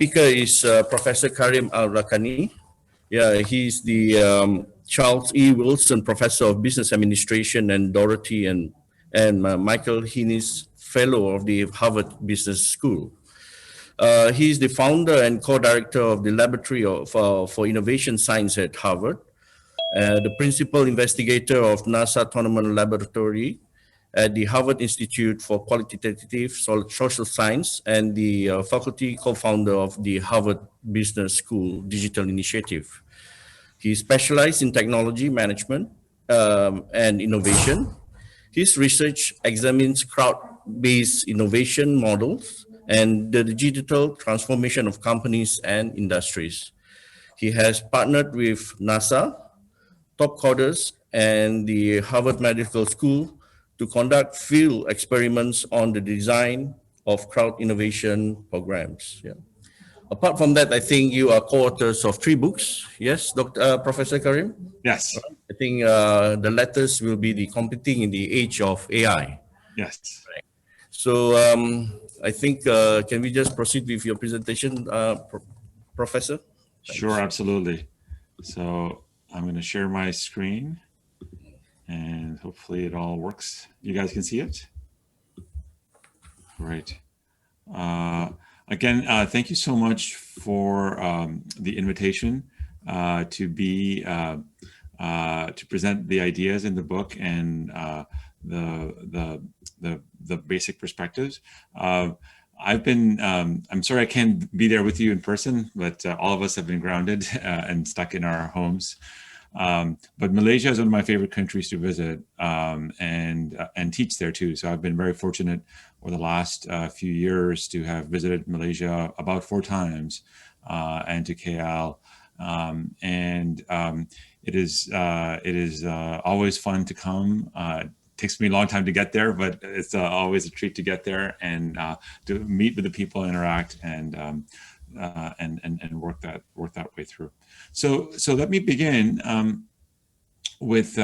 Speaker is Professor Karim Lakhani. Yeah, he's the Charles E. Wilson Professor of Business Administration and Dorothy and Michael Hines Fellow of the Harvard Business School. He's the founder and co-director of the Laboratory for Innovation Science at Harvard, the principal investigator of NASA Autonomous Laboratory at the Harvard Institute for Qualitative Social Science, and the faculty co-founder of the Harvard Business School Digital Initiative. He specialized in technology management and innovation. His research examines crowd-based innovation models and the digital transformation of companies and industries. He has partnered with NASA, top coders, and the Harvard Medical School to conduct field experiments on the design of crowd innovation programs. Yeah. Apart from that, I think you are co-authors of 3 books. Yes, Professor Karim? Yes. I think the letters will be the competing in the age of AI. Yes. Right. So I think, can we just proceed with your presentation, Professor? Thanks. Sure, absolutely. So I'm going to share my screen and hopefully it all works. You guys can see it? Great. Again, thank you so much for the invitation to present the ideas in the book and the basic perspectives. I'm sorry I can't be there with you in person, but all of us have been grounded and stuck in our homes. But Malaysia is one of my favorite countries to visit and teach there too. So I've been very fortunate over the last few years to have visited Malaysia about 4 times and to KL. It is always fun to come. It takes me a long time to get there, but it's always a treat to get there and to meet with the people, interact, and work that way through. So let me begin with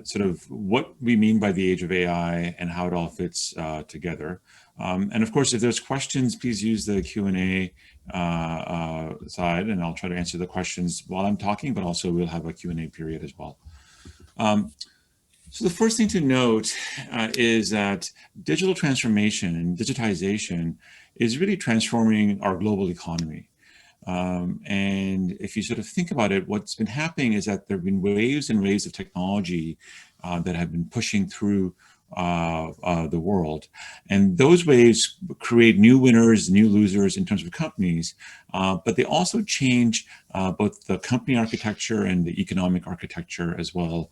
sort of what we mean by the age of AI and how it all fits together. And of course, if there's questions, please use the Q&A side, and I'll try to answer the questions while I'm talking, but also we'll have a Q&A period as well. So the first thing to note is that digital transformation and digitization is really transforming our global economy. And if you sort of think about it, what's been happening is that there have been waves and waves of technology that have been pushing through the world. And those waves create new winners, new losers in terms of companies, but they also change both the company architecture and the economic architecture as well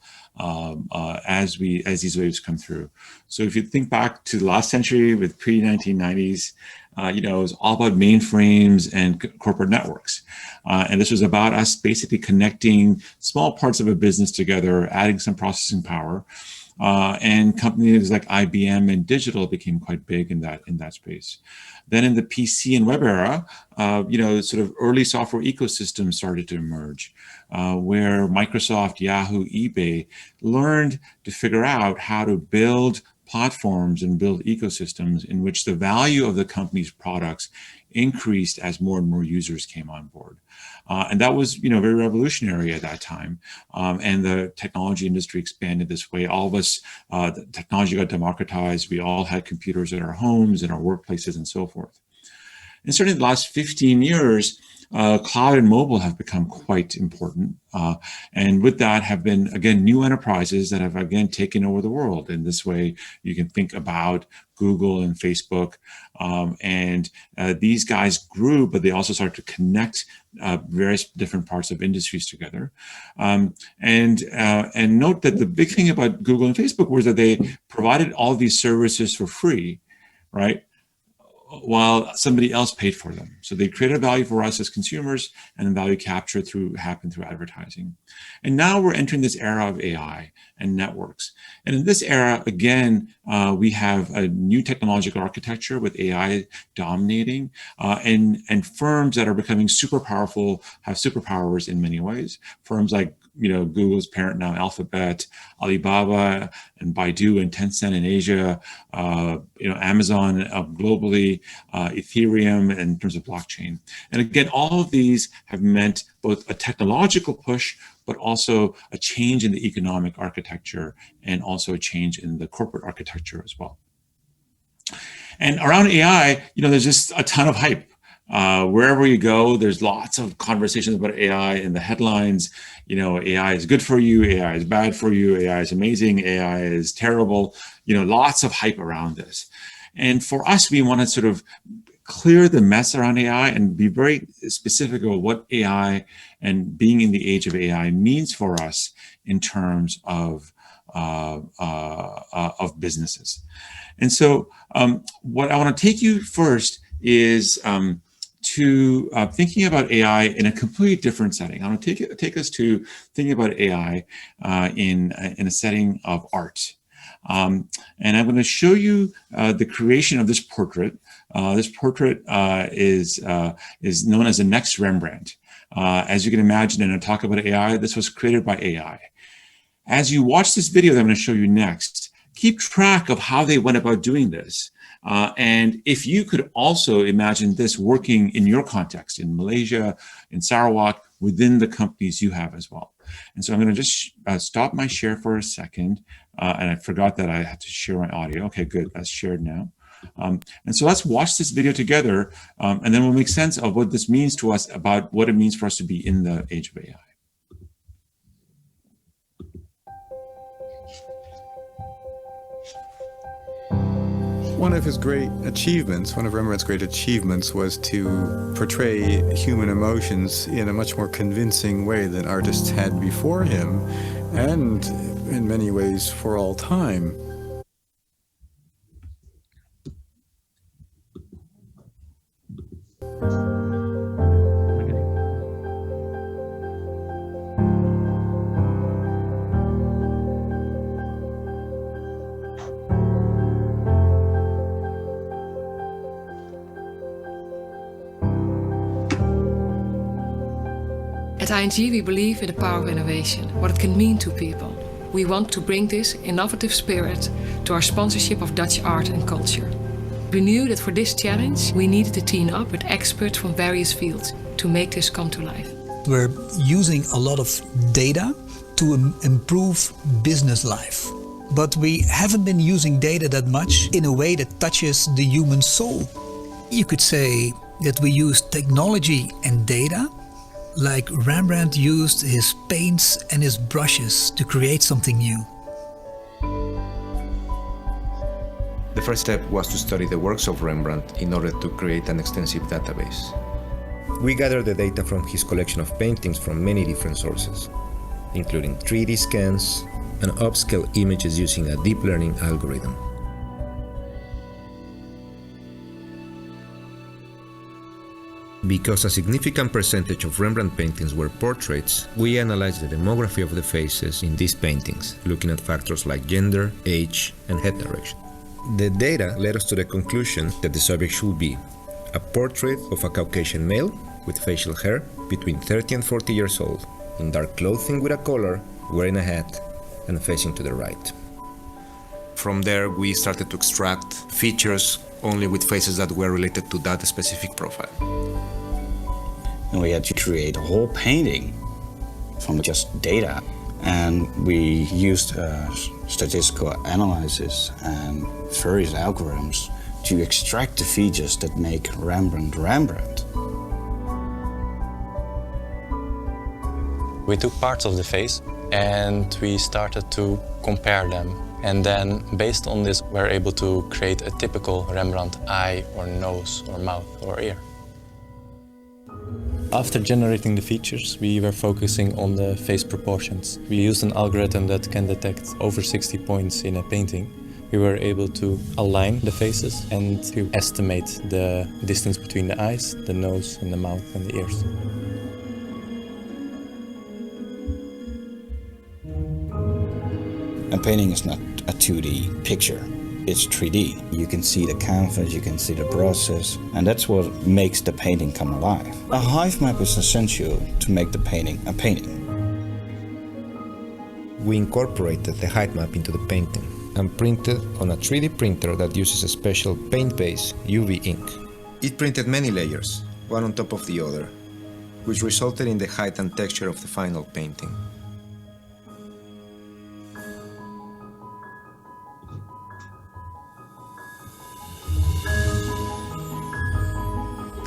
as these waves come through. So if you think back to the last century with pre-1990s, it was all about mainframes and corporate networks. And this was about us basically connecting small parts of a business together, adding some processing power. And companies like IBM and digital became quite big in that space. Then in the PC and web era, sort of early software ecosystems started to emerge, where Microsoft, Yahoo, eBay learned to figure out how to build platforms and build ecosystems in which the value of the company's products increased as more and more users came on board. And that was, very revolutionary at that time. And the technology industry expanded this way. All of us, the technology got democratized. We all had computers in our homes, in our workplaces, and so forth. And certainly in the last 15 years, cloud and mobile have become quite important. And with that have been, again, new enterprises that have, again, taken over the world. In this way, you can think about Google and Facebook. And these guys grew, but they also started to connect various different parts of industries together. And note that the big thing about Google and Facebook was that they provided all these services for free, right? While somebody else paid for them. So they created value for us as consumers, and then value capture happened through advertising. And now we're entering this era of AI and networks. And in this era, again, we have a new technological architecture with AI dominating, and firms that are becoming super powerful have superpowers in many ways. Firms like Google's parent now, Alphabet, Alibaba, and Baidu, and Tencent in Asia, Amazon globally, Ethereum in terms of blockchain. And again, all of these have meant both a technological push, but also a change in the economic architecture and also a change in the corporate architecture as well. And around AI, there's just a ton of hype. Wherever you go, there's lots of conversations about AI in the headlines. AI is good for you, AI is bad for you, AI is amazing, AI is terrible. Lots of hype around this. And for us, we want to sort of clear the mess around AI and be very specific about what AI and being in the age of AI means for us in terms of businesses. And so what I want to take you first is to thinking about AI in a completely different setting. I want to take us to thinking about AI in a setting of art. And I'm going to show you the creation of this portrait. This portrait is known as the Next Rembrandt. As you can imagine, in a talk about AI, this was created by AI. As you watch this video that I'm going to show you next, keep track of how they went about doing this. And if you could also imagine this working in your context, in Malaysia, in Sarawak, within the companies you have as well. And so I'm going to just stop my share for a second. And I forgot that I had to share my audio. Okay, good. That's shared now. And so let's watch this video together, and then we'll make sense of what this means to us about what it means for us to be in the age of AI. One of Rembrandt's great achievements was to portray human emotions in a much more convincing way than artists had before him, and in many ways for all time. At ING, we believe in the power of innovation, what it can mean to people. We want to bring this innovative spirit to our sponsorship of Dutch art and culture. We knew that for this challenge, we needed to team up with experts from various fields to make this come to life. We're using a lot of data to improve business life. But we haven't been using data that much in a way that touches the human soul. You could say that we use technology and data, like Rembrandt used his paints and his brushes to create something new. The first step was to study the works of Rembrandt in order to create an extensive database. We gathered the data from his collection of paintings from many different sources, including 3D scans and upscale images using a deep learning algorithm. Because a significant percentage of Rembrandt paintings were portraits, we analyzed the demography of the faces in these paintings, looking at factors like gender, age, and head direction. The data led us to the conclusion that the subject should be a portrait of a Caucasian male with facial hair between 30 and 40 years old, in dark clothing with a collar, wearing a hat, and facing to the right. From there, we started to extract features only with faces that were related to that specific profile. And we had to create a whole painting from just data. And we used statistical analysis and various algorithms to extract the features that make Rembrandt Rembrandt. We took parts of the face and we started to compare them. And then, based on this, we're able to create a typical Rembrandt eye or nose or mouth or ear. After generating the features, we were focusing on the face proportions. We used an algorithm that can detect over 60 points in a painting. We were able to align the faces and to estimate the distance between the eyes, the nose, and the mouth and the ears. A painting is not a 2D picture, it's 3D. You can see the canvas, you can see the process, and that's what makes the painting come alive. A hive map is essential to make the painting a painting. we incorporated the height map into the painting and printed on a 3D printer that uses a special paint-based UV ink. It printed many layers, one on top of the other, which resulted in the height and texture of the final painting.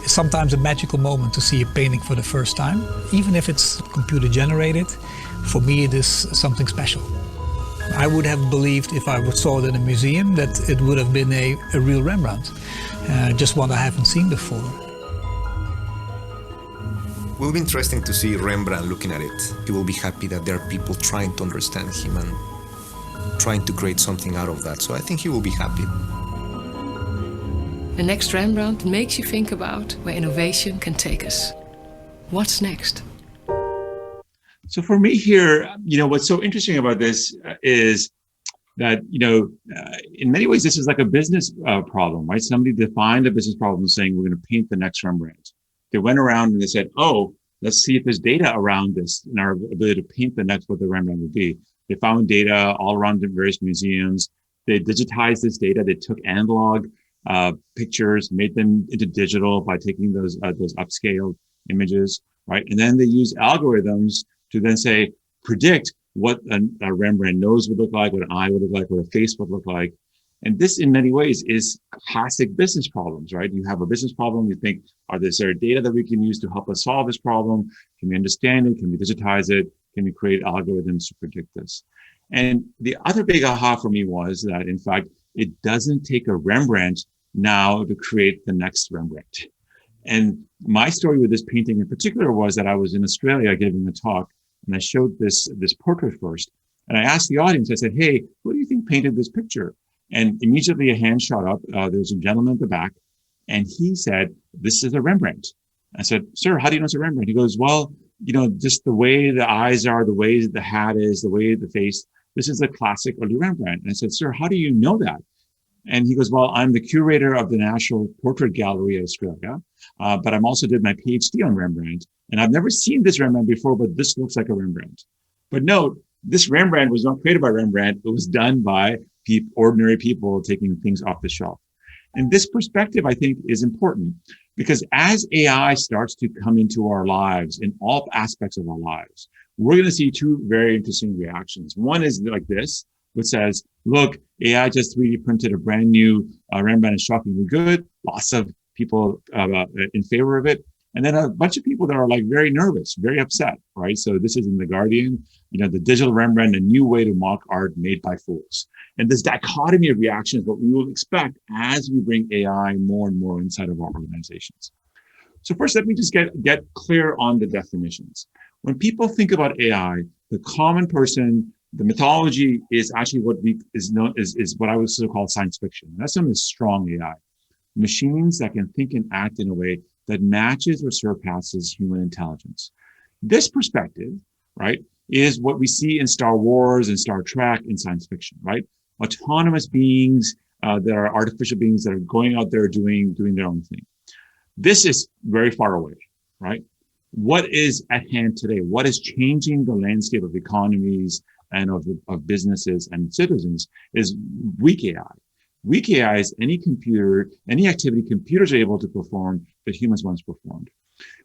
It's sometimes a magical moment to see a painting for the first time. Even if it's computer generated, for me it is something special. I would have believed if I saw it in a museum that it would have been a real Rembrandt, just one I haven't seen before. It will be interesting to see Rembrandt looking at it. He will be happy that there are people trying to understand him and trying to create something out of that. So I think he will be happy. The Next Rembrandt makes you think about where innovation can take us. What's next? So for me here, what's so interesting about this is that, in many ways, this is like a business problem, right? Somebody defined a business problem saying, we're going to paint the next Rembrandt. They went around and they said, oh, let's see if there's data around this and our ability to paint the next what the Rembrandt would be. They found data all around the various museums. They digitized this data. They took analog pictures, made them into digital by taking those upscaled images, right? And then they used algorithms to then say, predict what a Rembrandt nose would look like, what an eye would look like, what a face would look like. And this, in many ways, is classic business problems, right? You have a business problem, you think, is there data that we can use to help us solve this problem? Can we understand it? Can we digitize it? Can we create algorithms to predict this? And the other big aha for me was that, in fact, it doesn't take a Rembrandt now to create the next Rembrandt. And my story with this painting in particular was that I was in Australia giving a talk, and I showed this portrait first. And I asked the audience, I said, hey, who do you think painted this picture? And immediately a hand shot up. There was a gentleman at the back, and he said, this is a Rembrandt. I said, sir, how do you know it's a Rembrandt? He goes, well, just the way the eyes are, the way the hat is, the way the face, this is a classic early Rembrandt. And I said, sir, how do you know that? And he goes, well, I'm the curator of the National Portrait Gallery of Australia, but I'm also did my PhD on Rembrandt. And I've never seen this Rembrandt before, but this looks like a Rembrandt. But note, this Rembrandt was not created by Rembrandt. It was done by ordinary people taking things off the shelf. And this perspective, I think, is important because as AI starts to come into our lives, in all aspects of our lives, we're going to see two very interesting reactions. One is like this, which says, look, AI just 3D printed a brand new Rembrandt is shockingly good. Lots of people in favor of it. And then a bunch of people that are like very nervous, very upset, right? So this is in The Guardian, the digital Rembrandt, a new way to mock art made by fools. And this dichotomy of reactions, what we will expect as we bring AI more and more inside of our organizations. So first, let me just get clear on the definitions. When people think about AI, the common person, the mythology is actually what is known is what I would sort of call science fiction. That's known as strong AI. Machines that can think and act in a way that matches or surpasses human intelligence. This perspective, right, is what we see in Star Wars and Star Trek in science fiction, right? Autonomous beings that are artificial beings that are going out there doing their own thing. This is very far away, right? What is at hand today? What is changing the landscape of economies and of businesses and citizens is weak AI. Weak AI is any activity computers are able to perform that humans once performed.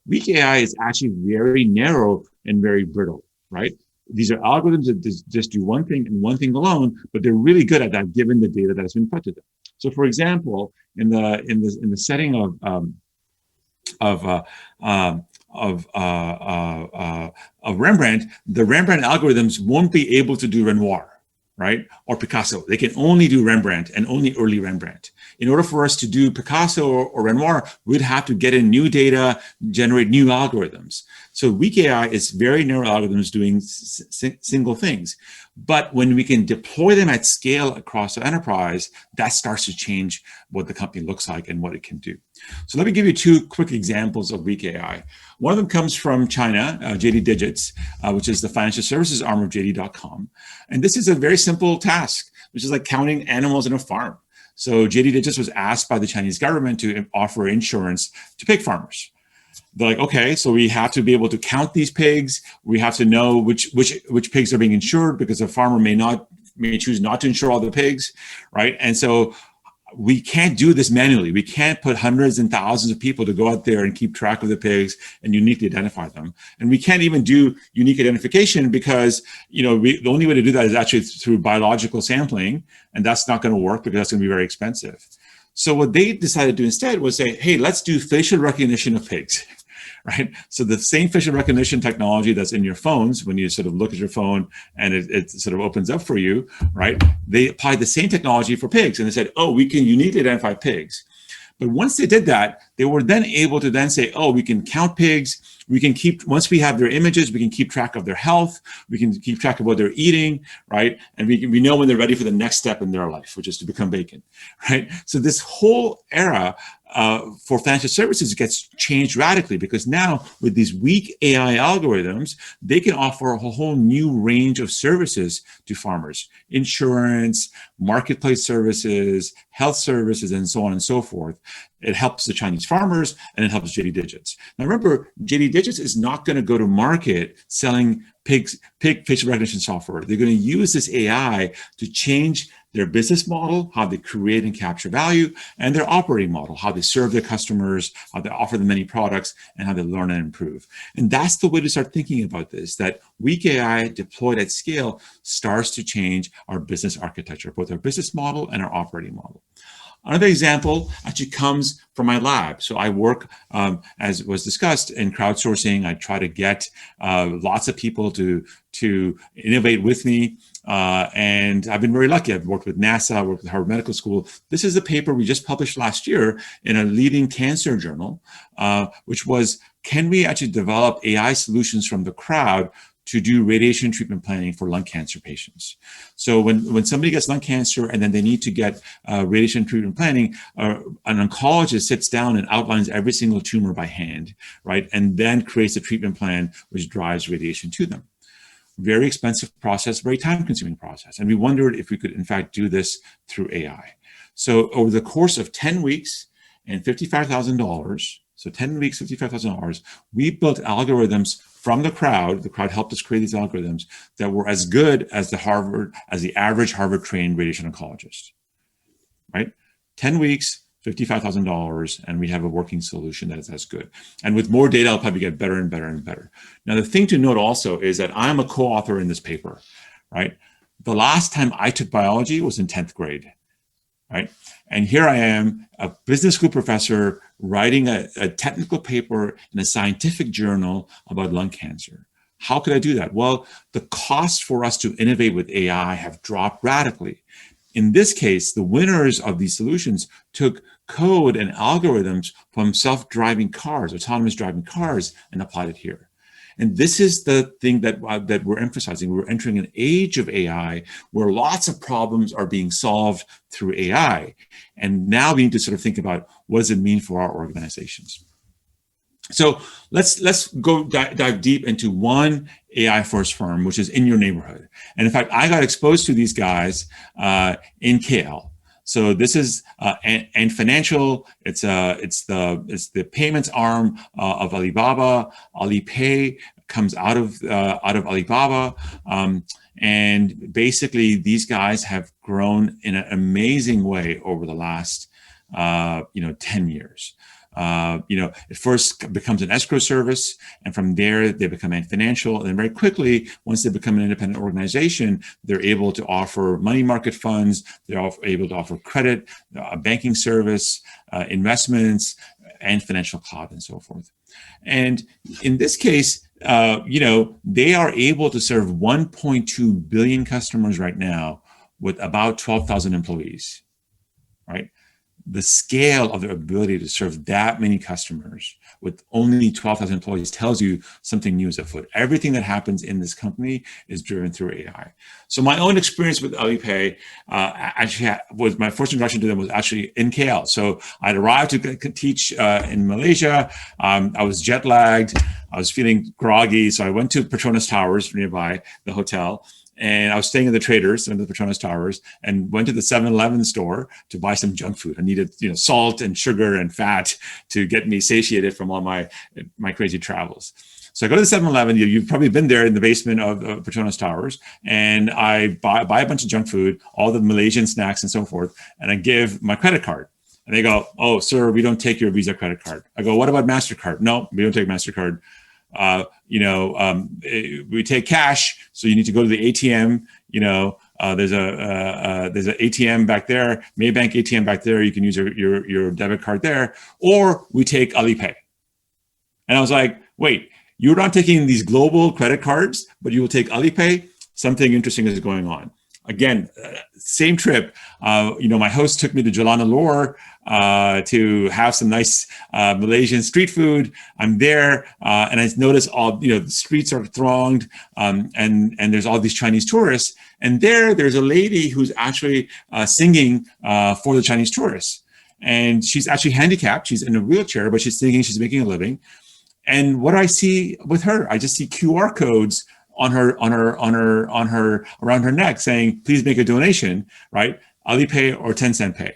Weak AI is actually very narrow and very brittle, right? These are algorithms that just do one thing and one thing alone, but they're really good at that given the data that has been fed to them. So, for example, in the setting of Rembrandt, the Rembrandt algorithms won't be able to do Renoir, right? Or Picasso. They can only do Rembrandt and only early Rembrandt. In order for us to do Picasso or Renoir, we'd have to get in new data, generate new algorithms. So weak AI is very narrow algorithms doing single things. But when we can deploy them at scale across the enterprise, that starts to change what the company looks like and what it can do. So let me give you two quick examples of weak AI. One of them comes from China, JD Digits, which is the financial services arm of JD.com. And this is a very simple task, which is like counting animals in a farm. So JD Digits was asked by the Chinese government to offer insurance to pig farmers. they're like, okay, so we have to be able to count these pigs. We have to know which pigs are being insured, because a farmer may choose not to insure all the pigs, right? And so we can't do this manually. We can't put hundreds and thousands of people to go out there and keep track of the pigs and uniquely identify them. And we can't even do unique identification because, the only way to do that is actually through biological sampling, and that's not going to work because that's going to be very expensive. So what they decided to do instead was say, hey, let's do facial recognition of pigs. Right? So the same facial recognition technology that's in your phones, when you sort of look at your phone and it sort of opens up for you, right? They applied the same technology for pigs, and they said, oh, we can uniquely identify pigs. But once they did that, they were then able to then say, oh, we can count pigs. We can once we have their images, we can keep track of their health. We can keep track of what they're eating, right? And we know when they're ready for the next step in their life, which is to become bacon, right? So this whole era for financial services gets changed radically, because now with these weak AI algorithms, they can offer a whole new range of services to farmers: insurance, marketplace services, health services, and so on and so forth. It helps the Chinese farmers, and it helps JD Digits. Now remember, JD Digits is not going to go to market selling pig facial recognition software. They're going to use this AI to change their business model, how they create and capture value, and their operating model, how they serve their customers, how they offer them many products, and how they learn and improve. And that's the way to start thinking about this, that weak AI deployed at scale starts to change our business architecture, both our business model and our operating model. Another example actually comes from my lab. So I work, as was discussed, in crowdsourcing. I try to get lots of people to innovate with me. And I've been very lucky. I've worked with NASA, I've worked with Harvard Medical School. This is a paper we just published last year in a leading cancer journal, which was, can we actually develop AI solutions from the crowd to do radiation treatment planning for lung cancer patients? So when somebody gets lung cancer and then they need to get radiation treatment planning, an oncologist sits down and outlines every single tumor by hand, right? And then creates a treatment plan which drives radiation to them. Very expensive process, very time-consuming process. And we wondered if we could, in fact, do this through AI. So over the course of 10 weeks and $55,000, so 10 weeks, $55,000, we built algorithms from the crowd helped us create these algorithms that were as good as the average Harvard-trained radiation oncologist, right? 10 weeks, $55,000, and we have a working solution that is as good. And with more data, I'll probably get better and better and better. Now, the thing to note also is that I'm a co-author in this paper, right? The last time I took biology was in 10th grade, right? And here I am, a business school professor, writing a technical paper in a scientific journal about lung cancer. How could I do that? Well, the costs for us to innovate with AI have dropped radically. In this case, the winners of these solutions took code and algorithms from self-driving cars, autonomous driving cars, and applied it here. And this is the thing that we're emphasizing. We're entering an age of AI where lots of problems are being solved through AI. And now we need to sort of think about, what does it mean for our organizations? So let's go dive deep into one AI first firm, which is in your neighborhood. And in fact, I got exposed to these guys in KL. So this is Ant Financial. It's the payments arm of Alibaba. Alipay comes out of Alibaba, and basically these guys have grown in an amazing way over the last 10 years. It first becomes an escrow service, and from there they become Ant Financial. And then very quickly, once they become an independent organization, they're able to offer money market funds. They're able to offer credit, a banking service, investments, and financial cloud, and so forth. And in this case, they are able to serve 1.2 billion customers right now with about 12,000 employees, right? The scale of their ability to serve that many customers with only 12,000 employees tells you something new is afoot. Everything that happens in this company is driven through AI. So my own experience with Alipay, was my first introduction to them was actually in KL. So I'd arrived to teach in Malaysia. I was jet lagged. I was feeling groggy. So I went to Petronas Towers nearby the hotel. and I was staying in the Traders under the Petronas Towers, and went to the 7-Eleven store to buy some junk food. I needed, salt and sugar and fat to get me satiated from all my crazy travels. So I go to the 7-Eleven. You've probably been there in the basement of Petronas Towers, and I buy a bunch of junk food, all the Malaysian snacks and so forth, and I give my credit card. And they go, "Oh, sir, we don't take your Visa credit card." I go, "What about MasterCard?" "No, we don't take MasterCard. We take cash, so you need to go to the ATM. There's an ATM back there, Maybank ATM back there. You can use your debit card there, or we take Alipay." And I was like, "Wait, you're not taking these global credit cards, but you will take Alipay? Something interesting is going on." Again, same trip. My host took me to Jalan Alor to have some nice Malaysian street food. I'm there, and I notice all the streets are thronged, and there's all these Chinese tourists. And there's a lady who's actually singing for the Chinese tourists, and she's actually handicapped. She's in a wheelchair, but she's singing. She's making a living. And what do I see with her? I just see QR codes on her around her neck saying, "Please make a donation," right? Alipay or Tencent Pay,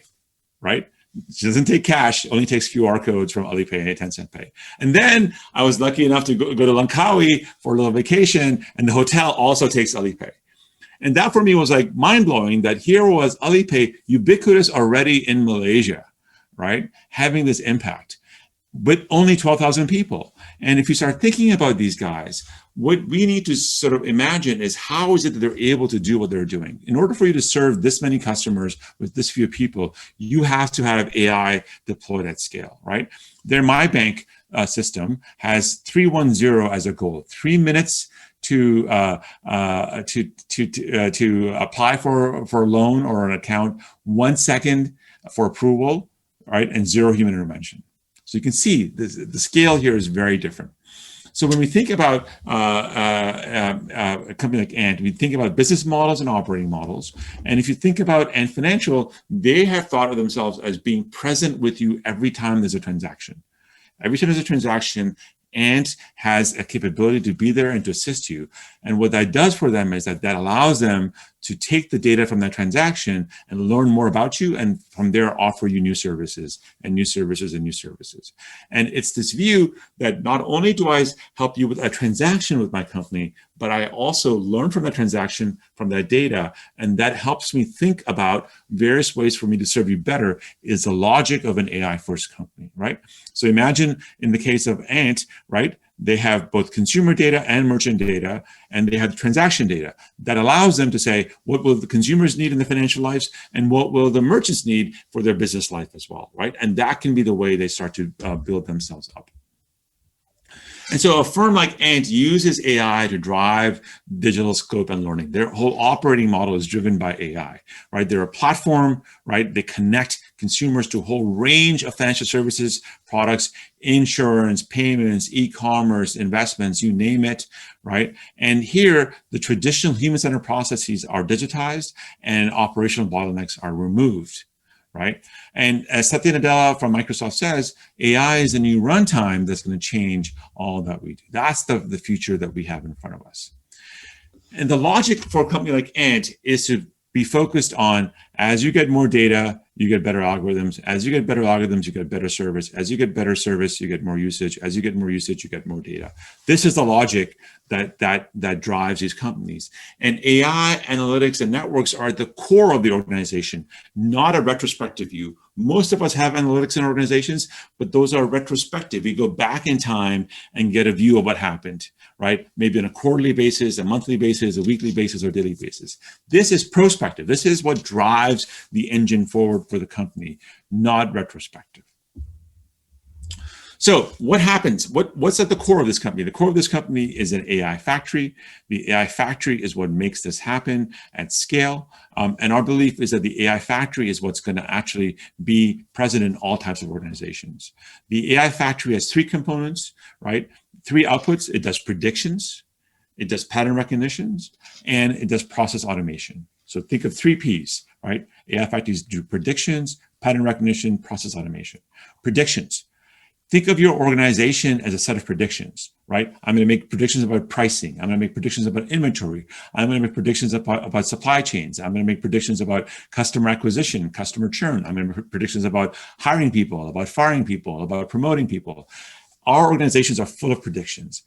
right? She doesn't take cash, only takes QR codes from Alipay and Tencent Pay. And then I was lucky enough to go to Langkawi for a little vacation, and the hotel also takes Alipay. And that for me was like mind-blowing, that here was Alipay ubiquitous already in Malaysia, right? Having this impact with only 12,000 people. And if you start thinking about these guys, what we need to sort of imagine is, how is it that they're able to do what they're doing? In order for you to serve this many customers with this few people, you have to have AI deployed at scale, right? Their MyBank system has 310 as a goal: 3 minutes to apply for a loan or an account, 1 second for approval, right, and 0 human intervention. So you can see the scale here is very different. So when we think about a company like Ant, we think about business models and operating models. And if you think about Ant Financial, they have thought of themselves as being present with you every time there's a transaction. Every time there's a transaction, Ant has a capability to be there and to assist you. And what that does for them is that allows them to take the data from that transaction and learn more about you, and from there offer you new services and new services and new services. And it's this view that not only do I help you with a transaction with my company, but I also learn from that transaction, from that data, and that helps me think about various ways for me to serve you better, is the logic of an AI-first company, right? So imagine in the case of Ant, right? They have both consumer data and merchant data, and they have transaction data that allows them to say, what will the consumers need in their financial lives, and what will the merchants need for their business life as well, right? And that can be the way they start to build themselves up. And so a firm like Ant uses AI to drive digital scope and learning. Their whole operating model is driven by AI, right? They're a platform, right? They connect consumers to a whole range of financial services, products, insurance, payments, e-commerce, investments, you name it, right? And here, the traditional human-centered processes are digitized and operational bottlenecks are removed, right? And as Satya Nadella from Microsoft says, AI is a new runtime that's going to change all that we do. That's the future that we have in front of us. And the logic for a company like Ant is to be focused on, as you get more data, you get better algorithms. As you get better algorithms, you get better service. As you get better service, you get more usage. As you get more usage, you get more data. This is the logic that drives these companies. And AI, analytics, and networks are at the core of the organization, not a retrospective view. Most of us have analytics in organizations, but those are retrospective. We go back in time and get a view of what happened, right? Maybe on a quarterly basis, a monthly basis, a weekly basis, or daily basis. This is prospective. This is what drives the engine forward for the company, not retrospective. So what happens? What's at the core of this company? The core of this company is an AI factory. The AI factory is what makes this happen at scale. And our belief is that the AI factory is what's going to actually be present in all types of organizations. The AI factory has 3 components, right? 3 outputs. It does predictions, it does pattern recognitions, and it does process automation. So think of 3 Ps, right? AI factories do predictions, pattern recognition, process automation. Predictions. Think of your organization as a set of predictions, right? I'm going to make predictions about pricing. I'm going to make predictions about inventory. I'm going to make predictions about supply chains. I'm going to make predictions about customer acquisition, customer churn. I'm going to make predictions about hiring people, about firing people, about promoting people. Our organizations are full of predictions.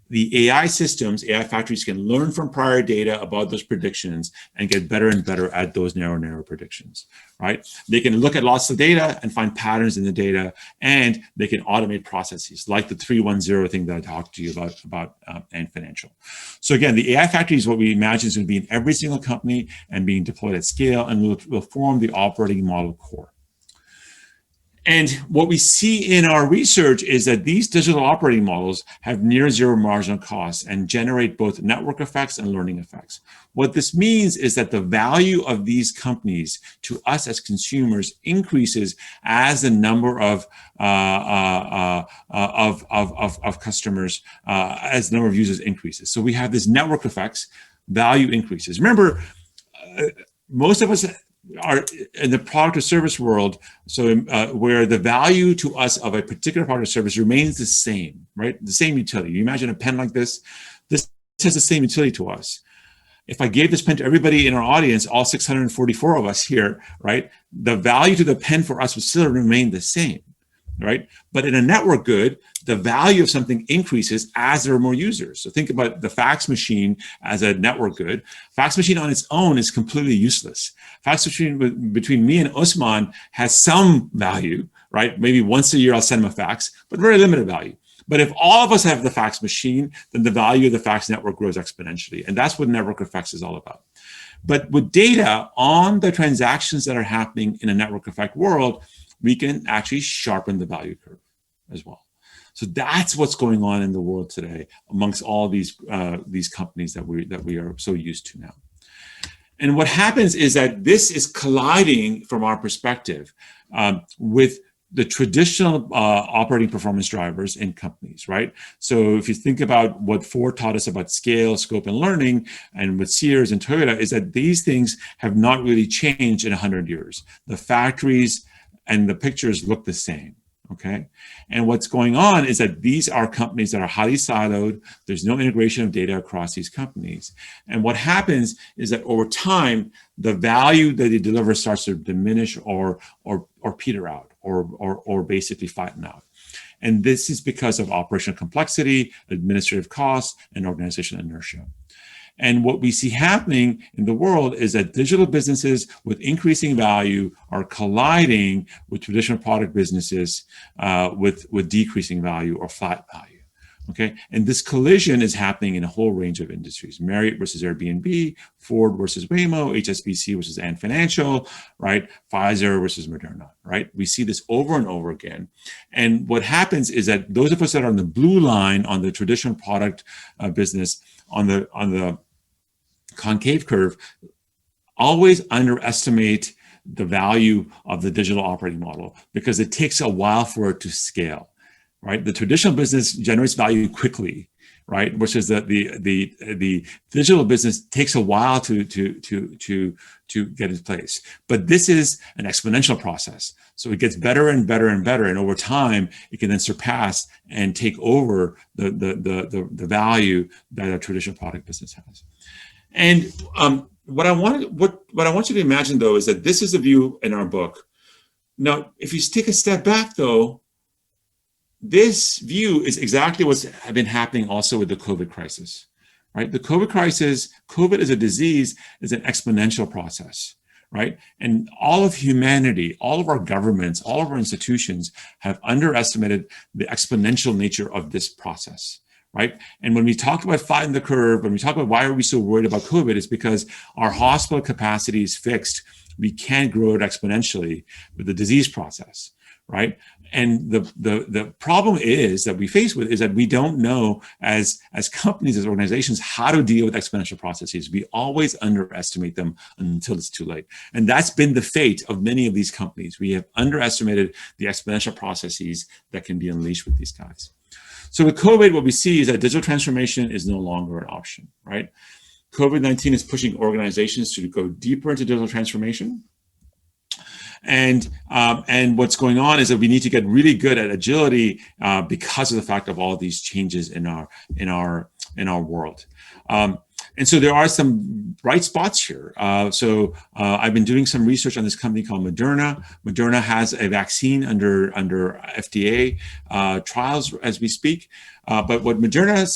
The AI systems, AI factories can learn from prior data about those predictions and get better and better at those narrow predictions, right? They can look at lots of data and find patterns in the data, and they can automate processes like the 310 thing that I talked to you about and financial. So again, the AI factory is what we imagine is going to be in every single company and being deployed at scale, and will form the operating model core. And what we see in our research is that these digital operating models have near zero marginal costs and generate both network effects and learning effects. What this means is that the value of these companies to us as consumers increases as the number of customers, as the number of users increases. So we have this network effects, value increases. Remember, most of us are in the product or service world, so where the value to us of a particular product or service remains the same, right? The same utility. You imagine a pen like this has the same utility to us. If I gave this pen to everybody in our audience, all 644 of us here, right? The value to the pen for us would still remain the same, right? But in a network good, the value of something increases as there are more users. So think about the fax machine as a network good. Fax machine on its own is completely useless. Fax machine between me and Osman has some value, right? Maybe once a year I'll send him a fax, but very limited value. But if all of us have the fax machine, then the value of the fax network grows exponentially. And that's what network effects is all about. But with data on the transactions that are happening in a network effect world, we can actually sharpen the value curve as well. So that's what's going on in the world today amongst all these companies that we are so used to now. And what happens is that this is colliding from our perspective with the traditional operating performance drivers in companies, right? So if you think about what Ford taught us about scale, scope, and learning, and with Sears and Toyota, is that these things have not really changed in 100 years. The factories and the pictures look the same. Okay, and what's going on is that these are companies that are highly siloed. There's no integration of data across these companies. And what happens is that over time, the value that they deliver starts to diminish or peter out or basically flatten out. And this is because of operational complexity, administrative costs, and organizational inertia. And what we see happening in the world is that digital businesses with increasing value are colliding with traditional product businesses with decreasing value or flat value. Okay, and this collision is happening in a whole range of industries: Marriott versus Airbnb, Ford versus Waymo, HSBC versus Ant Financial, right? Pfizer versus Moderna, right? We see this over and over again. And what happens is that those of us that are on the blue line on the traditional product business, on the concave curve, always underestimate the value of the digital operating model because it takes a while for it to scale, right? The traditional business generates value quickly, right? Which is that the digital business takes a while to get in place. But this is an exponential process. So it gets better and better and better. And over time, it can then surpass and take over the value that a traditional product business has. And what I want you to imagine, though, is that this is a view in our book. Now, if you take a step back, though, this view is exactly what's been happening also with the COVID crisis, right? The COVID crisis, COVID as a disease is an exponential process, right? And all of humanity, all of our governments, all of our institutions have underestimated the exponential nature of this process. Right? And when we talk about flattening the curve, when we talk about why are we so worried about COVID, it's because our hospital capacity is fixed. We can't grow it exponentially with the disease process, right? And the problem is that we face with is that we don't know as companies, as organizations, how to deal with exponential processes. We always underestimate them until it's too late. And that's been the fate of many of these companies. We have underestimated the exponential processes that can be unleashed with these guys. So with COVID, what we see is that digital transformation is no longer an option, right? COVID-19 is pushing organizations to go deeper into digital transformation. And what's going on is that we need to get really good at agility because of the fact of all these changes in our world. And so there are some bright spots here. I've been doing some research on this company called Moderna. Moderna has a vaccine under FDA trials as we speak. But what Moderna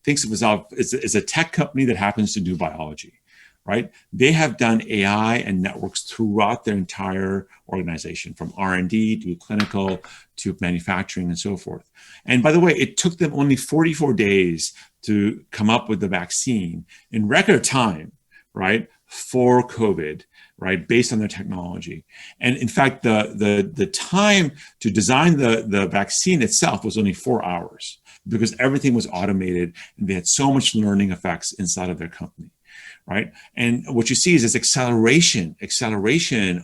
thinks of itself is a tech company that happens to do biology, right? They have done AI and networks throughout their entire organization, from R&D to clinical to manufacturing and so forth. And by the way, it took them only 44 days to come up with the vaccine in record time, right, for COVID, right, based on their technology. And in fact, the time to design the vaccine itself was only 4 hours because everything was automated and they had so much learning effects inside of their company, right? And what you see is this acceleration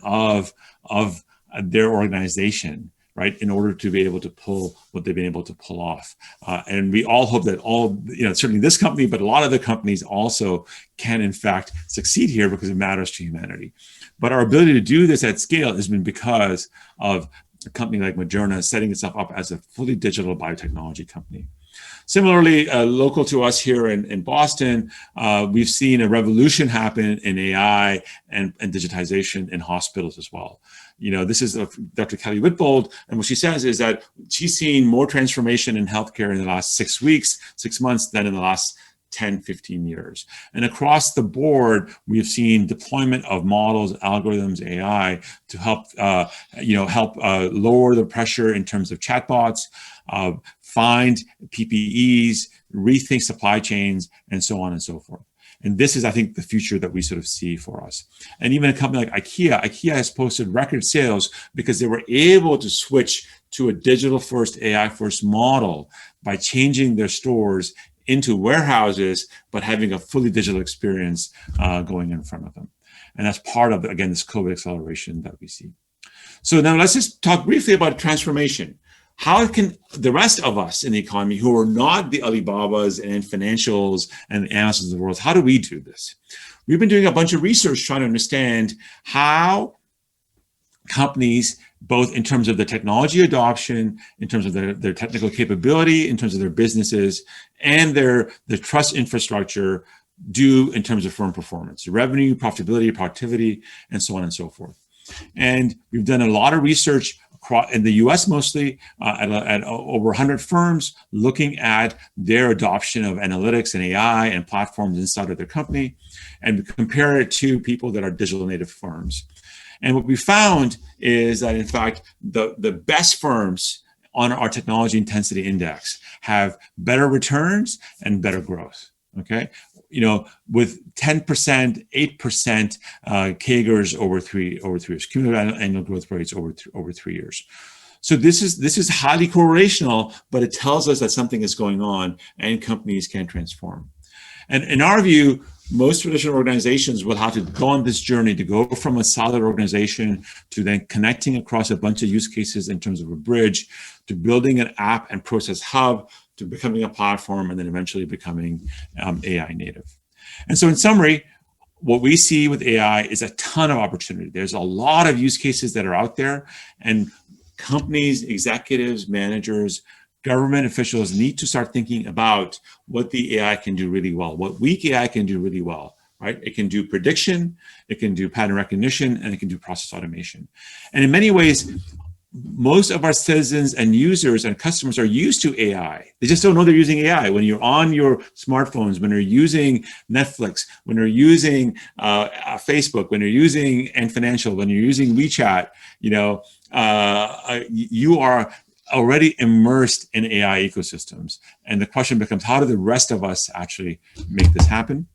of their organization, right, in order to be able to pull what they've been able to pull off. And we all hope that certainly this company, but a lot of the companies also can in fact succeed here because it matters to humanity. But our ability to do this at scale has been because of a company like Moderna setting itself up as a fully digital biotechnology company. Similarly, local to us here in Boston, we've seen a revolution happen in AI and digitization in hospitals as well. This is Dr. Kelly Whitbold, and what she says is that she's seen more transformation in healthcare in the last 6 months than in the last 10, 15 years. And across the board, we've seen deployment of models, algorithms, AI to help lower the pressure in terms of chatbots, find PPEs, rethink supply chains, and so on and so forth. And this is, I think, the future that we sort of see for us. And even a company like IKEA has posted record sales because they were able to switch to a digital-first, AI-first model by changing their stores into warehouses, but having a fully digital experience going in front of them. And that's part of, again, this COVID acceleration that we see. So now let's just talk briefly about transformation. How can the rest of us in the economy who are not the Alibabas and financials and the Amazons of the world, how do we do this? We've been doing a bunch of research trying to understand how companies, both in terms of the technology adoption, in terms of their technical capability, in terms of their businesses, and their trust infrastructure, do in terms of firm performance, revenue, profitability, productivity, and so on and so forth. And we've done a lot of research in the US mostly, at over 100 firms, looking at their adoption of analytics and AI and platforms inside of their company, and we compare it to people that are digital native firms. And what we found is that, in fact, the best firms on our technology intensity index have better returns and better growth, okay? With 10%, 8% CAGRs over three years, cumulative annual growth rates over 3 years. So this is highly correlational, but it tells us that something is going on and companies can transform. And in our view, most traditional organizations will have to go on this journey to go from a solid organization to then connecting across a bunch of use cases in terms of a bridge, to building an app and process hub, to becoming a platform, and then eventually becoming AI native. And so in summary, what we see with AI is a ton of opportunity. There's a lot of use cases that are out there, and companies, executives, managers, government officials need to start thinking about what the AI can do really well, what weak AI can do really well, right? It can do prediction, it can do pattern recognition, and it can do process automation. And in many ways, most of our citizens and users and customers are used to AI. They just don't know they're using AI. When you're on your smartphones, when you're using Netflix, when you're using Facebook, when you're using Ant Financial, when you're using WeChat, you are already immersed in AI ecosystems. And the question becomes, how do the rest of us actually make this happen?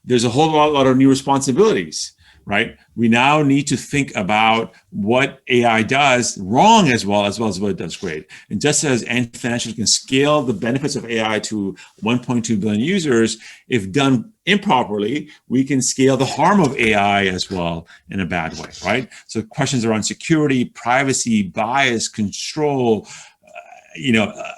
There's a whole lot of new responsibilities, right? We now need to think about what AI does wrong as well as what it does great. And just as Ant Financial can scale the benefits of AI to 1.2 billion users, if done improperly, we can scale the harm of AI as well in a bad way, right? So questions around security, privacy, bias, control,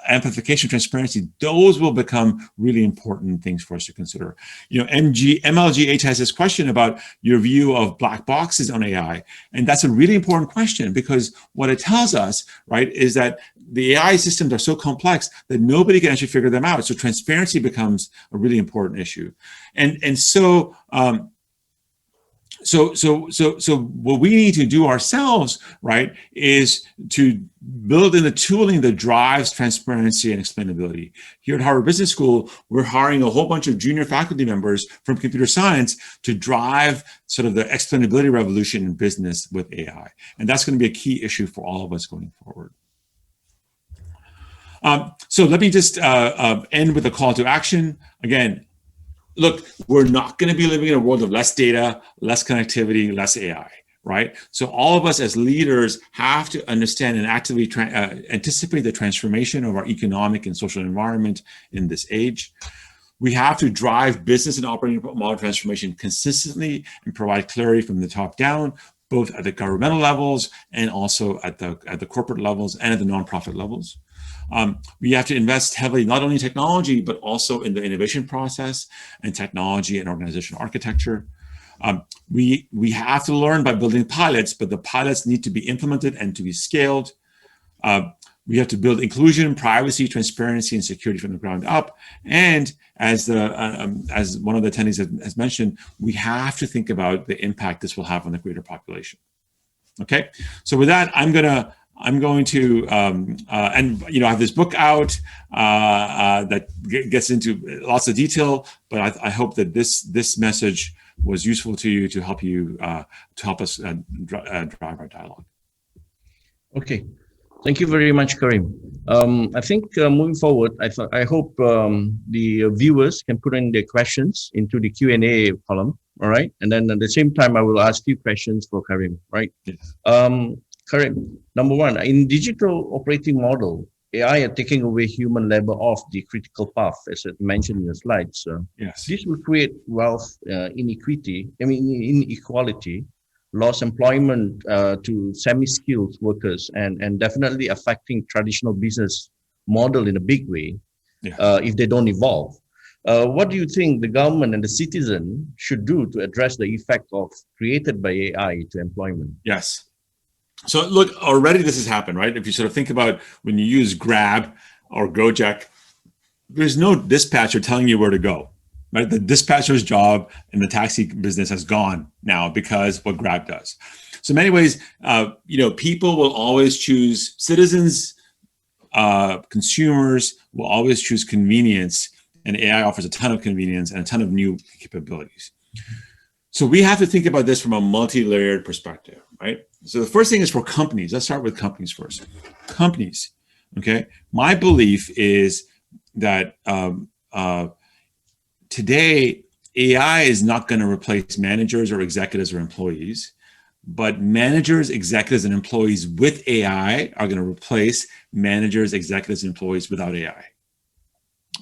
amplification, transparency, those will become really important things for us to consider. MLGH has this question about your view of black boxes on AI. And that's a really important question, because what it tells us, right, is that the AI systems are so complex that nobody can actually figure them out. So transparency becomes a really important issue. So what we need to do ourselves, right, is to build in the tooling that drives transparency and explainability. Here at Harvard Business School, we're hiring a whole bunch of junior faculty members from computer science to drive sort of the explainability revolution in business with AI. And that's going to be a key issue for all of us going forward. So let me just end with a call to action. Again, look, we're not going to be living in a world of less data, less connectivity, less AI, right? So all of us as leaders have to understand and actively anticipate the transformation of our economic and social environment in this age. We have to drive business and operating model transformation consistently and provide clarity from the top down, both at the governmental levels and also at the corporate levels and at the nonprofit levels. We have to invest heavily, not only in technology, but also in the innovation process and technology and organizational architecture. We have to learn by building pilots, but the pilots need to be implemented and to be scaled. We have to build inclusion, privacy, transparency, and security from the ground up. And as one of the attendees has mentioned, we have to think about the impact this will have on the greater population. Okay, so with that, I'm going to I have this book out that gets into lots of detail, but I hope that this message was useful to you to help us drive our dialogue. Okay, thank you very much, Karim. I think moving forward, I hope the viewers can put in their questions into the Q&A column. All right, and then at the same time, I will ask you questions for Karim. Right? Yes. Karim, number one, in digital operating model, AI are taking away human labor off the critical path, as I mentioned in the slides. Yes. This will create wealth inequality, lost employment to semi-skilled workers, and definitely affecting traditional business model in a big way. Yes. If they don't evolve. What do you think the government and the citizen should do to address the effect of created by AI to employment? Yes. So look, already this has happened, right? If you sort of think about when you use Grab or Gojek, there's no dispatcher telling you where to go, right? The dispatcher's job in the taxi business has gone now because what Grab does. So in many ways, people will always choose, citizens, consumers will always choose convenience, and AI offers a ton of convenience and a ton of new capabilities. So we have to think about this from a multi-layered perspective, right? So the first thing is for companies. Let's start with companies first. Companies, okay? My belief is that today, AI is not going to replace managers or executives or employees, but managers, executives, and employees with AI are going to replace managers, executives, and employees without AI,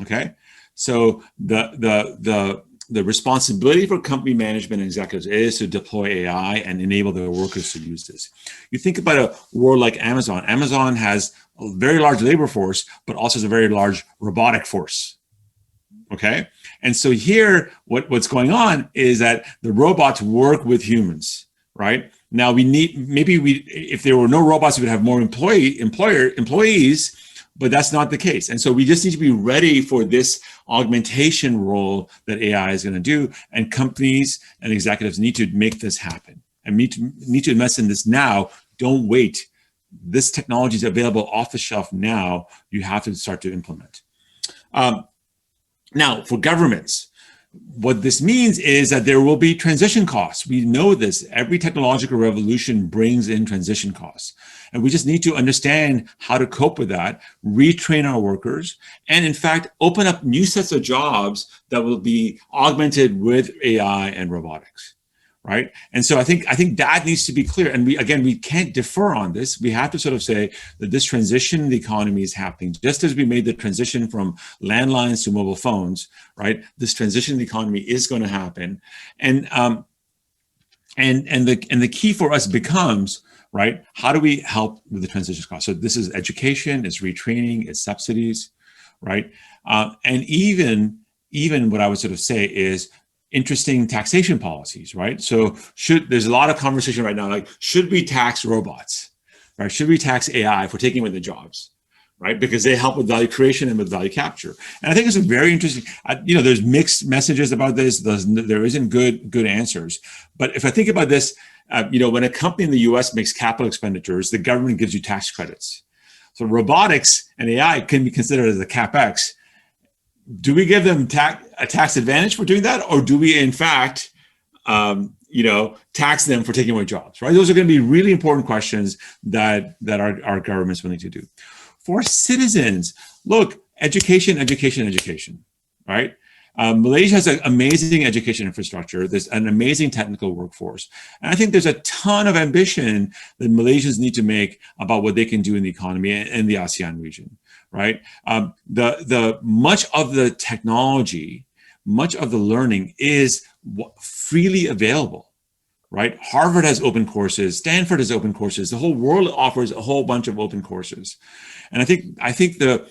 okay? So the responsibility for company management and executives is to deploy AI and enable their workers to use this. You think about a world like Amazon. Amazon has a very large labor force, but also has a very large robotic force, okay? And so here, what's going on is that the robots work with humans, right? Now if there were no robots, we would have more employees, but that's not the case. And so we just need to be ready for this augmentation role that AI is going to do. And companies and executives need to make this happen and need to invest in this now. Don't wait. This technology is available off the shelf now. You have to start to implement. Now, for governments, what this means is that there will be transition costs. We know this. Every technological revolution brings in transition costs. And we just need to understand how to cope with that, retrain our workers, and in fact, open up new sets of jobs that will be augmented with AI and robotics, right? And so I think that needs to be clear. And we can't defer on this. We have to sort of say that this transition in the economy is happening. Just as we made the transition from landlines to mobile phones, right? This transition in the economy is going to happen. And the key for us becomes, right? How do we help with the transition cost? So this is education, it's retraining, it's subsidies, right? And even what I would sort of say is interesting taxation policies, right? So there's a lot of conversation right now, like, should we tax robots, right? Should we tax AI for taking away the jobs, right? Because they help with value creation and with value capture. And I think it's a very interesting, there's mixed messages about this. There isn't good answers. But if I think about this, when a company in the US makes capital expenditures, the government gives you tax credits. So robotics and AI can be considered as a CapEx. Do we give them a tax advantage for doing that? Or do we, in fact, tax them for taking away jobs, right? Those are going to be really important questions that our governments will need to do. For citizens, look, education, right? Malaysia has an amazing education infrastructure. There's an amazing technical workforce. And I think there's a ton of ambition that Malaysians need to make about what they can do in the economy and the ASEAN region, right? The much of the technology, much of the learning is freely available, right? Harvard has open courses, Stanford has open courses, the whole world offers a whole bunch of open courses. And I think the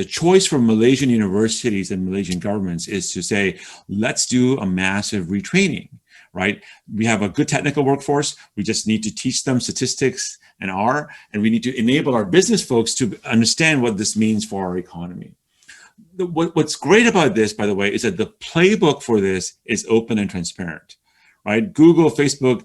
choice for Malaysian universities and Malaysian governments is to say, let's do a massive retraining, right? We have a good technical workforce. We just need to teach them statistics and R, and we need to enable our business folks to understand what this means for our economy. What's great about this, by the way, is that the playbook for this is open and transparent, right? Google, Facebook,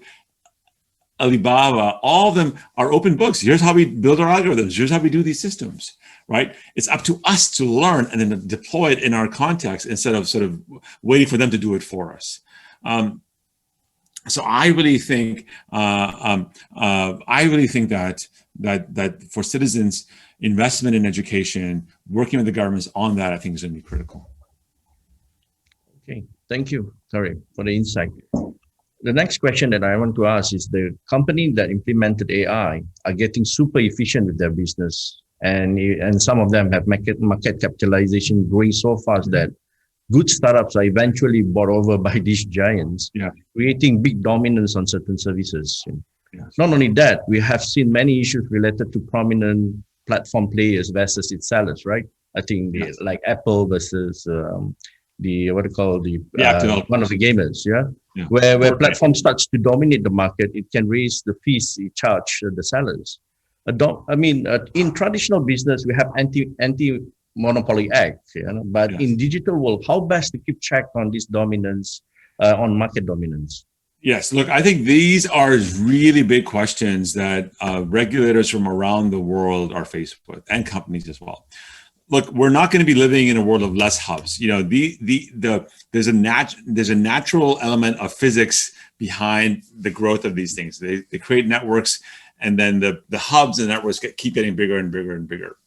Alibaba, all of them are open books. Here's how we build our algorithms. Here's how we do these systems, right? It's up to us to learn and then deploy it in our context instead of sort of waiting for them to do it for us. So I really think that for citizens, investment in education, working with the governments on that, I think is going to be critical. Okay, thank you, Karim, for the insight. The next question that I want to ask is, the company that implemented AI are getting super efficient with their business, and some of them have market capitalization growing so fast that good startups are eventually bought over by these giants, creating big dominance on certain services. Not only that, we have seen many issues related to prominent platform players versus its sellers, right? I think like Apple versus one of the gamers, where platform starts to dominate the market, it can raise the fees it charge the sellers. In traditional business, we have anti-monopoly act, but in digital world, how best to keep check on this dominance, on market dominance? Yes, look, I think these are really big questions that regulators from around the world are faced with, and companies as well. Look, we're not going to be living in a world of less hubs. There's a natural element of physics behind the growth of these things. They create networks, and then the hubs and networks keep getting bigger and bigger and bigger.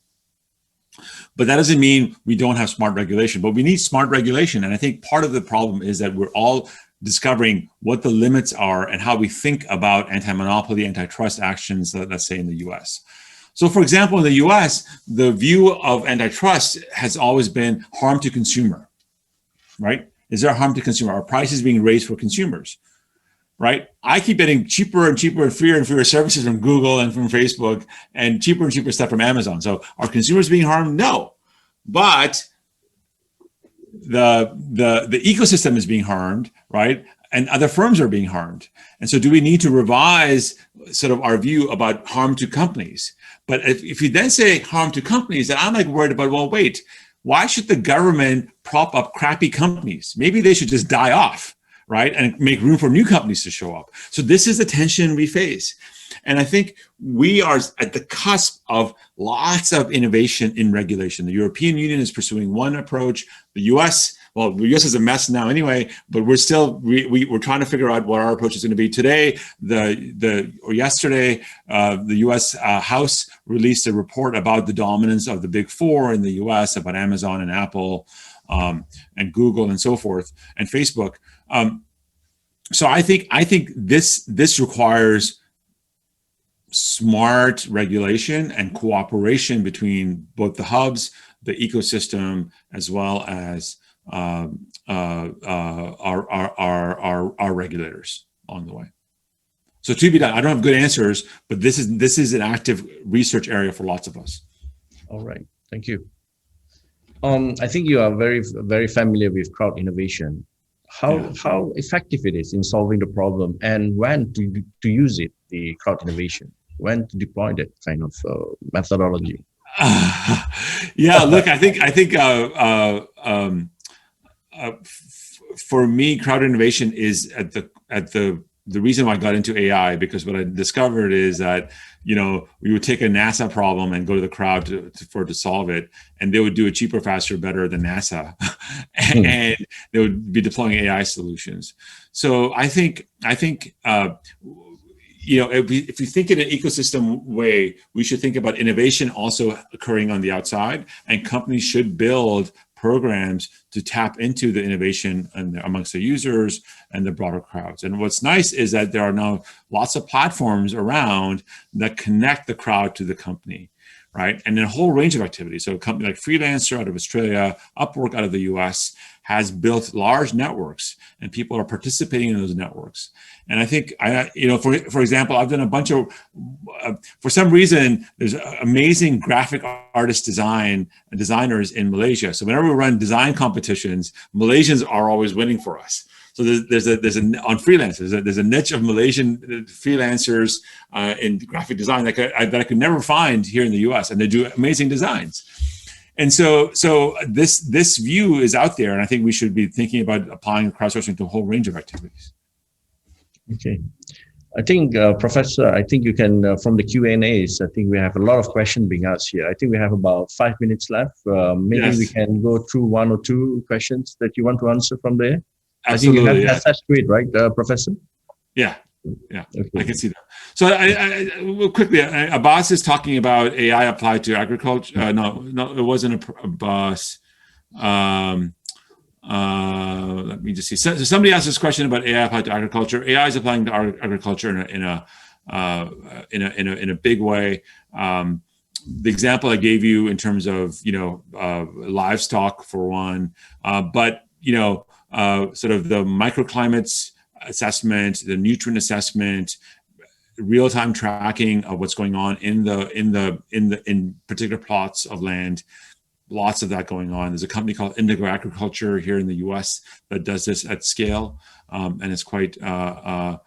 But that doesn't mean we don't have smart regulation. But we need smart regulation, and I think part of the problem is that we're all discovering what the limits are and how we think about anti-monopoly, antitrust actions, let's say in the US. So for example, in the US, the view of antitrust has always been harm to consumer, right? Is there harm to consumer? Are prices being raised for consumers, right? I keep getting cheaper and cheaper and freer services from Google and from Facebook, and cheaper stuff from Amazon. So are consumers being harmed? No, but the ecosystem is being harmed, right? And other firms are being harmed. And so do we need to revise sort of our view about harm to companies? But if you then say harm to companies, then I'm like worried about, well, wait, why should the government prop up crappy companies? Maybe they should just die off, right? And make room for new companies to show up. So this is the tension we face. And I think we are at the cusp of lots of innovation in regulation. The European Union is pursuing one approach. The US is a mess now anyway, but we're still, we're trying to figure out what our approach is going to be. Today, yesterday, the US House released a report about the dominance of the big four in the US, about Amazon and Apple and Google and so forth, and Facebook. So I think this requires smart regulation and cooperation between both the hubs, the ecosystem, as well as our regulators on the way. So to be done. I don't have good answers, but this is an active research area for lots of us. All right, thank you. I think you are very familiar with crowd innovation. How effective it is in solving the problem, and when to use it, the crowd innovation, when to deploy that kind of methodology. Yeah, look, I think for me, crowd innovation is at the reason why I got into AI, because what I discovered is that, we would take a NASA problem and go to the crowd to solve it, and they would do it cheaper, faster, better than NASA, and they would be deploying AI solutions. So I think if you think in an ecosystem way, we should think about innovation also occurring on the outside, and companies should build programs to tap into the innovation amongst the users and the broader crowds. And what's nice is that there are now lots of platforms around that connect the crowd to the company, right? And in a whole range of activities. So a company like Freelancer out of Australia, Upwork out of the US, has built large networks, and people are participating in those networks. And I think, for example, I've done a bunch of, for some reason, there's amazing graphic artist designers in Malaysia. So whenever we run design competitions, Malaysians are always winning for us. So there's on freelancers, there's a niche of Malaysian freelancers in graphic design that I could never find here in the US, and they do amazing designs. And so this view is out there, and I think we should be thinking about applying crowdsourcing to a whole range of activities. Okay, I think Professor, I think you can from the Q&As. I think we have a lot of questions being asked here. I think we have about 5 minutes left. Maybe we can go through one or two questions that you want to answer from there. Absolutely, I think you have access to it, right, Professor? Yeah. Okay. I can see that. So well, quickly, Abbas is talking about AI applied to agriculture. No, it wasn't Abbas. Let me just see. So somebody asked this question about AI applied to agriculture. AI is applying to agriculture in a big way. The example I gave you in terms of livestock for one, but sort of the microclimates assessment, the nutrient assessment, real-time tracking of what's going on in particular plots of land. Lots of that going on. There's a company called Indigo Agriculture here in the U.S. that does this at scale, and it's quite done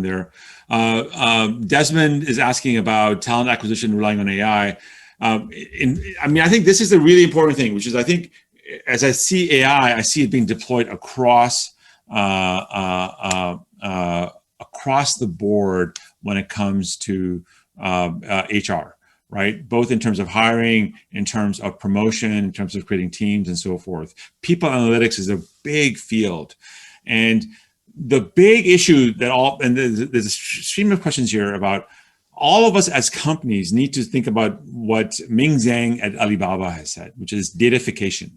there. Desmond is asking about talent acquisition relying on AI. I think this is a really important thing, which is I think as I see AI, I see it being deployed across the board when it comes to HR, right? Both in terms of hiring, in terms of promotion, in terms of creating teams and so forth. People analytics is a big field. And the big issue there's a stream of questions here about all of us as companies need to think about what Ming Zhang at Alibaba has said, which is datafication,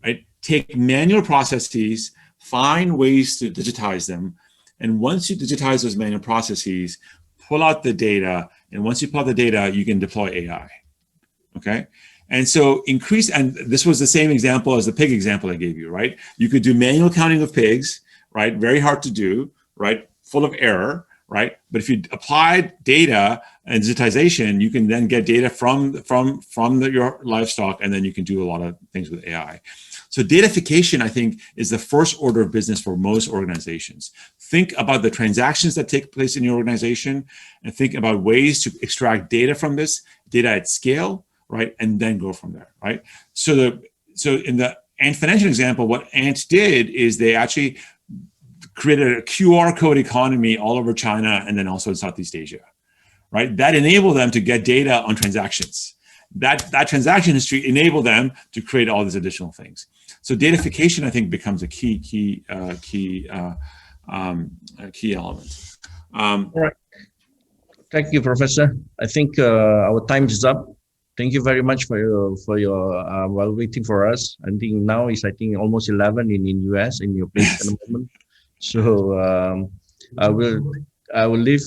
right? Take manual processes, find ways to digitize them. And once you digitize those manual processes, pull out the data. And once you pull out the data, you can deploy AI, okay? And so and this was the same example as the pig example I gave you, right? You could do manual counting of pigs, right? Very hard to do, right? Full of error, right? But if you apply data and digitization, you can then get data from your livestock, and then you can do a lot of things with AI. So datafication, I think, is the first order of business for most organizations. Think about the transactions that take place in your organization, and think about ways to extract data from this, data at scale, right? And then go from there, right? So in the Ant Financial example, what Ant did is they actually created a QR code economy all over China and then also in Southeast Asia, right? That enabled them to get data on transactions. That transaction history enabled them to create all these additional things. So datafication, I think, becomes a key element. All right. Thank you, Professor. I think our time is up. Thank you very much for your while waiting for us. I think now is almost 11 in US in your place at the moment. So I will leave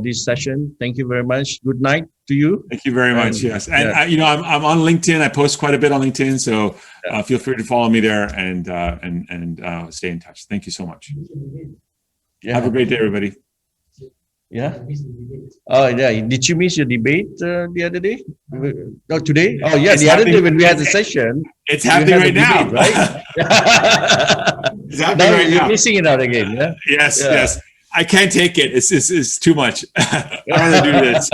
this session. Thank you very much. Good night to you. Thank you very much. Yes, and I'm on LinkedIn. I post quite a bit on LinkedIn. So Feel free to follow me there and stay in touch. Thank you so much. Yeah. Have a great day, everybody. Yeah. Oh, yeah. Did you miss your debate the other day? No, today? Oh, yeah. It's The other happening- day when we had the session. It's you happening had right the now. debate, right? It's happening Now right you're now. missing it out again. Yeah. Yes, Yeah. yes. I can't take it. It's too much. I'd rather do this.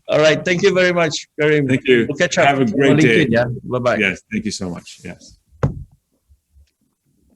All right. Thank you very much, Karim. Thank you. We'll catch up. Have a great on day. LinkedIn, yeah. Bye-bye. Yes, thank you so much. Yes.